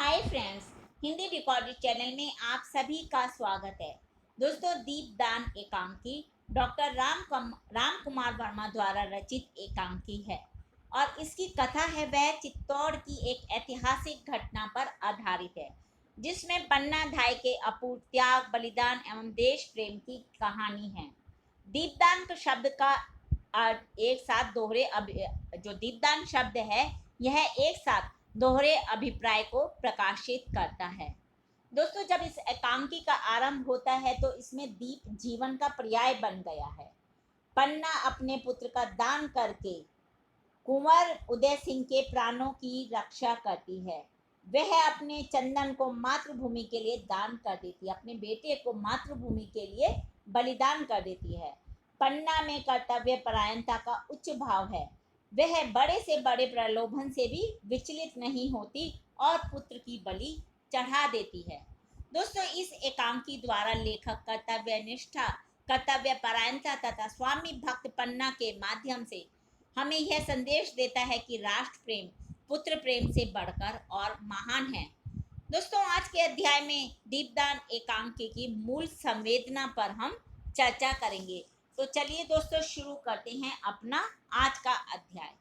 Hi friends, Hindi recorded channel में आप सभी का स्वागत है। दोस्तों, दीपदान एकांकी डॉक्टर राम कुमार वर्मा द्वारा रचित एकांकी है और इसकी कथा है वह चित्तौड़ की एक ऐतिहासिक घटना पर आधारित है, जिसमें पन्ना धाय के अपूर्व त्याग, बलिदान एवं देश प्रेम की कहानी है। दीपदान का शब्द का अर्थ एक साथ जो दीपदान शब्द है, यह एक साथ दोहरे अभिप्राय को प्रकाशित करता है। दोस्तों, जब इस एकांकी का आरंभ होता है तो इसमें दीप जीवन का पर्याय बन गया है। पन्ना अपने पुत्र का दान करके कुंवर उदय सिंह के प्राणों की रक्षा करती है। वह अपने चंदन को मातृभूमि के लिए दान कर देती है, अपने बेटे को मातृभूमि के लिए बलिदान कर देती है। पन्ना में कर्तव्य परायणता का उच्च भाव है। वह बड़े से बड़े प्रलोभन से भी विचलित नहीं होती और पुत्र की बलि चढ़ा देती है। दोस्तों, इस एकांकी द्वारा लेखक कर्तव्य निष्ठा, कर्तव्य परायणता तथा स्वामी भक्त पन्ना के माध्यम से हमें यह संदेश देता है कि राष्ट्र प्रेम पुत्र प्रेम से बढ़कर और महान है। दोस्तों, आज के अध्याय में दीपदान एकांकी की मूल संवेदना पर हम चर्चा करेंगे। तो चलिए दोस्तों, शुरू करते हैं अपना आज का अध्याय।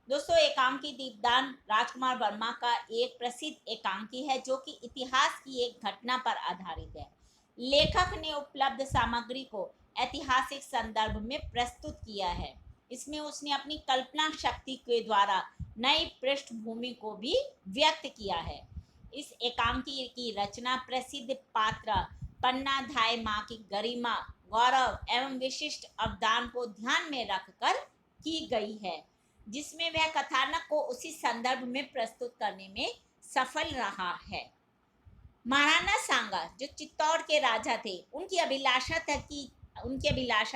दोस्तों, एकांकी दीपदान राजकुमार वर्मा का एक प्रसिद्ध एकांकी है जो कि इतिहास की एक घटना पर आधारित है। लेखक ने उपलब्ध सामग्री को ऐतिहासिक संदर्भ में प्रस्तुत किया है। इसमें उसने अपनी कल्पना शक्ति के द्वारा नई पृष्ठभूमि को भी व्यक्त किया है। इस एकांकी की रचना प्रसिद्ध पात्र पन्ना धाय माँ की गरिमा, गौरव एवं विशिष्ट अवदान को ध्यान में रखकर की गई है, जिसमें वह कथानक को उसी संदर्भ में प्रस्तुत करने में सफल रहा है। महाराणा सांगा जो चित्तौड़ के राजा थे, उनकी अभिलाषा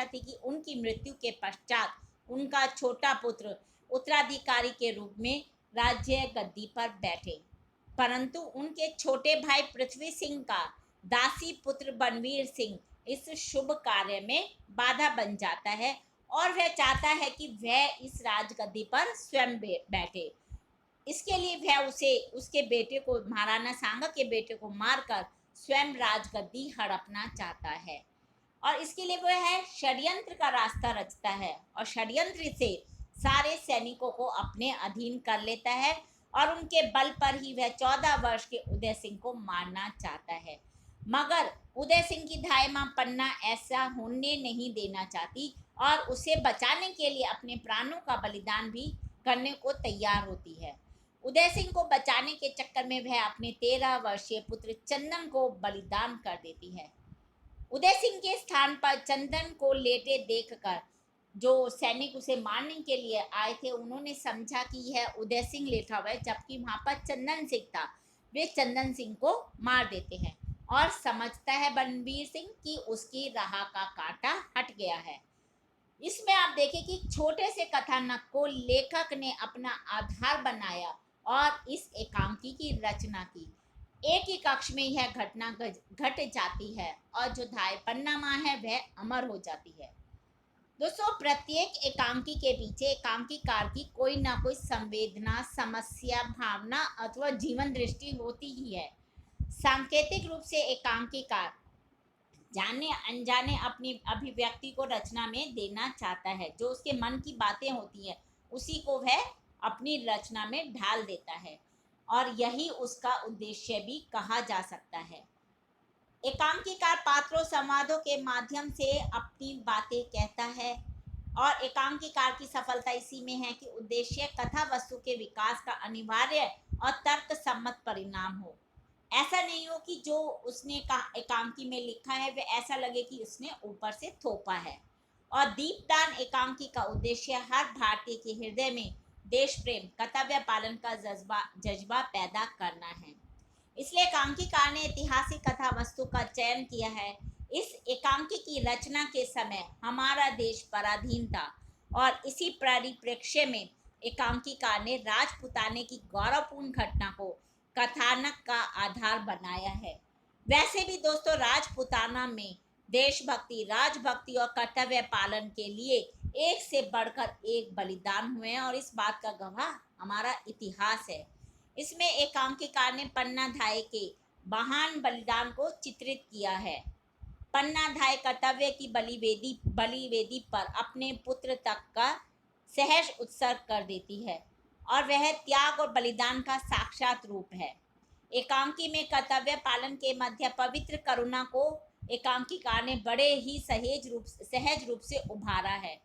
थी कि उनकी मृत्यु के पश्चात उनका छोटा पुत्र उत्तराधिकारी के रूप में राज्य गद्दी पर बैठे। परंतु उनके छोटे भाई पृथ्वी सिंह का दासी पुत्र बनवीर सिंह इस शुभ कार्य में बाधा बन जाता है और वह चाहता है कि वह इस राजगद्दी पर स्वयं बैठे। इसके लिए वह उसके बेटे को, महाराणा सांगा के बेटे को मारकर स्वयं राजगद्दी हड़पना चाहता है और इसके लिए वह षड्यंत्र का रास्ता रचता है और षड्यंत्र से सारे सैनिकों को अपने अधीन कर लेता है और उनके बल पर ही वह 14 वर्ष के उदय सिंह को मारना चाहता है। मगर उदय सिंह की धाय मां पन्ना ऐसा होने नहीं देना चाहती और उसे बचाने के लिए अपने प्राणों का बलिदान भी करने को तैयार होती है। उदय सिंह को बचाने के चक्कर में वह अपने 13 वर्षीय पुत्र चंदन को बलिदान कर देती है। उदय सिंह के स्थान पर चंदन को लेटे देखकर जो सैनिक उसे मारने के लिए आए थे, उन्होंने समझा कि यह उदय सिंह लेटा हुआ है, जबकि वहां पर चंदन सिंह था। वे चंदन सिंह को मार देते हैं और समझता है बनवीर सिंह कि उसकी राह का कांटा हट गया है। इसमें आप देखें कि छोटे से कथानक को लेखक ने अपना आधार बनाया और इस एकांकी की रचना की। एक ही कक्ष में यह घटना घट जाती है और जो धाय पन्ना माँ है वह अमर हो जाती है। दोस्तों, प्रत्येक एकांकी के पीछे एकांकीकार की कोई ना कोई संवेदना, समस्या, भावना अथवा जीवन दृष्टि होती ही है। सांकेतिक रूप से एकांकीकार जाने अनजाने अपनी अभिव्यक्ति को रचना में देना चाहता है। जो उसके मन की बातें होती हैं उसी को वह अपनी रचना में ढाल देता है और यही उसका उद्देश्य भी कहा जा सकता है। एकांकीकार पात्रों संवादों के माध्यम से अपनी बातें कहता है और एकांकीकार की सफलता इसी में है कि उद्देश्य कथा वस्तु के विकास का अनिवार्य और तर्क सम्मत परिणाम हो। ऐसा नहीं हो कि जो उसने एकांकी में लिखा है वह ऐसा लगे कि उसने ऊपर से थोपा है। और दीपदान एकांकी का उद्देश्य हर भारतीय के हृदय में देश प्रेम, कर्तव्य पालन का जज्बा पैदा करना है। इसलिए एकांकीकार ने ऐतिहासिक कथा वस्तु का चयन किया है। इस एकांकी की रचना के समय हमारा देश पराधीन था और इसी परिप्रेक्ष्य में एकांकीकार ने राजपुताने की गौरवपूर्ण घटना को कथानक का आधार बनाया है। वैसे भी दोस्तों, राजपुताना में देशभक्ति, राजभक्ति और कर्तव्य पालन के लिए एक से बढ़कर एक बलिदान हुए हैं और इस बात का गवाह हमारा इतिहास है। इसमें एकांकिका ने पन्ना धाय के महान बलिदान को चित्रित किया है। पन्ना धाय कर्तव्य की बलिवेदी पर अपने पुत्र तक का सहज उत्सर्ग कर देती है और वह त्याग और बलिदान का साक्षात रूप है। एकांकी में कर्तव्य पालन के मध्य पवित्र करुणा को एकांकिका ने बड़े ही सहज रूप से उभारा है।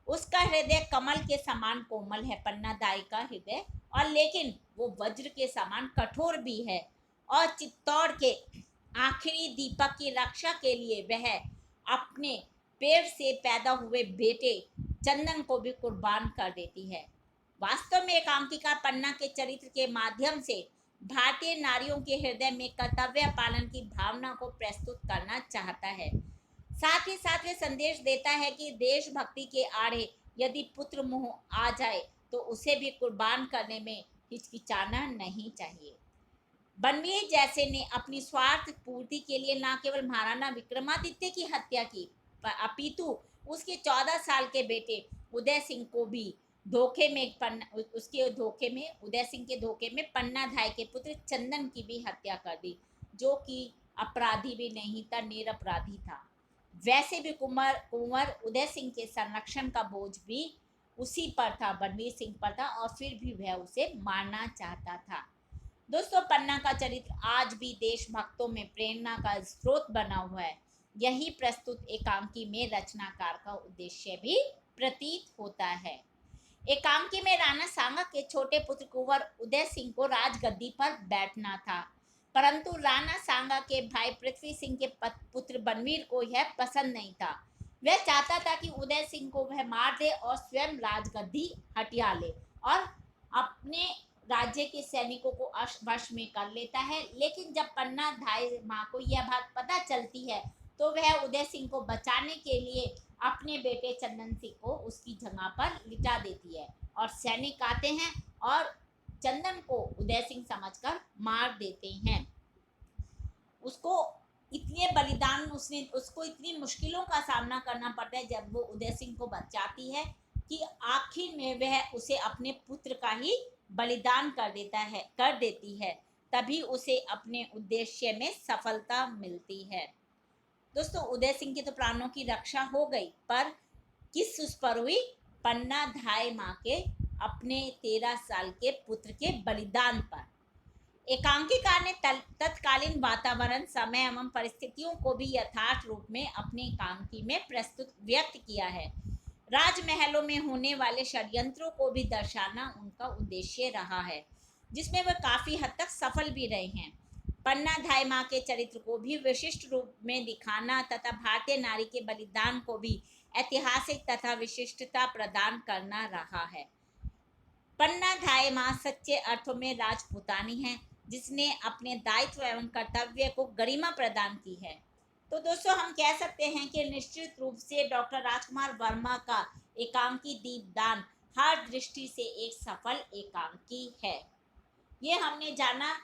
उसका हृदय कमल के समान कोमल है, पन्ना दाई का हृदय, और लेकिन वो वज्र के समान कठोर भी है। और चित्तौड़ के आखिरी दीपक की रक्षा के लिए वह अपने पेट से पैदा हुए बेटे चंदन को भी कुर्बान कर देती है। वास्तव में एकांकिका पन्ना के चरित्र के माध्यम से भारतीय नारियों के हृदय में कर्तव्य पालन की भावना को प्रस्तुत करना चाहता है। साथ ही साथ वे संदेश देता है कि देशभक्ति के आड़े यदि पुत्र मोह आ जाए तो उसे भी कुर्बान करने में हिचकिचाना नहीं चाहिए। बनवीर जैसे ने अपनी स्वार्थ पूर्ति के लिए न केवल महाराणा विक्रमादित्य की हत्या की, अपितु उसके 14 साल के बेटे उदय सिंह को भी उदय सिंह के धोखे में पन्ना धाय के पुत्र चंदन की भी हत्या कर दी, जो कि अपराधी भी नहीं था, निरपराधी था। वैसे भी कुंवर उदय सिंह के संरक्षण का बोझ भी उसी पर था, बनवीर सिंह पर था, और फिर भी वह उसे मारना चाहता था। दोस्तों, पन्ना का चरित्र आज भी देशभक्तों में प्रेरणा का स्रोत बना हुआ है। यही प्रस्तुत एकांकी में रचनाकार का उद्देश्य भी प्रतीत होता है। एकांकी में राणा सांगा के छोटे पुत्र कुंवर उदय सिंह को राजगद्दी पर बैठना था, परंतु राणा सांगा के भाई पृथ्वी सिंह के पुत्र बनवीर को यह पसंद नहीं था। वह चाहता था कि उदय सिंह को वह मार दे और स्वयं राजगद्दी हटिया ले और अपने राज्य के सैनिकों को वश में कर लेता है। लेकिन जब पन्ना धाय माँ को यह बात पता चलती है तो वह उदय सिंह को बचाने के लिए अपने बेटे चंदन सिंह को उसकी जगह पर लिटा देती है और सैनिक आते हैं और चंदन को उदय सिंह समझकर मार देते हैं। उसको इतनी मुश्किलों का सामना करना पड़ता है जब वो उदय सिंह को बचाती है कि आखिर में वह उसे अपने पुत्र का ही बलिदान कर देती है। तभी उसे अपने उद्देश्य में सफलता मिलती है। दोस्तों, उदय सिंह के तो प्राणों की रक्षा हो गई, पर किस उस पर हुई? पन्ना धाय माँ के अपने 13 साल के पुत्र के बलिदान पर। एकांकिका ने तत्कालीन वातावरण, समय एवं परिस्थितियों को भी यथार्थ रूप में अपने एकांकी में प्रस्तुत व्यक्त किया है। राजमहलों में होने वाले षड्यंत्रों को भी दर्शाना उनका उद्देश्य रहा है, जिसमें वह काफी हद तक सफल भी रहे हैं। पन्ना धाय माँ के चरित्र को भी विशिष्ट रूप में दिखाना तथा भारतीय नारी के बलिदान को भी ऐतिहासिक तथा विशिष्टता प्रदान करना रहा है। पन्ना धाय माँ सच्चे अर्थों में राजपुतानी है, जिसने अपने दायित्व एवं कर्तव्य को गरिमा प्रदान की है। तो दोस्तों, हम कह सकते हैं कि निश्चित रूप से डॉक्टर राजकुमार वर्मा का एकांकी दीपदान हर दृष्टि से एक सफल एकांकी है। ये हमने जाना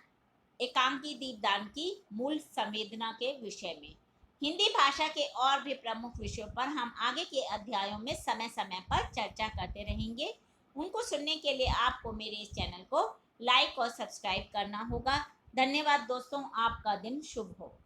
एकांकी दीपदान की मूल संवेदना के विषय में। हिंदी भाषा के और भी प्रमुख विषयों पर हम आगे के अध्यायों में समय समय पर चर्चा करते रहेंगे। उनको सुनने के लिए आपको मेरे इस चैनल को लाइक और सब्सक्राइब करना होगा। धन्यवाद दोस्तों, आपका दिन शुभ हो।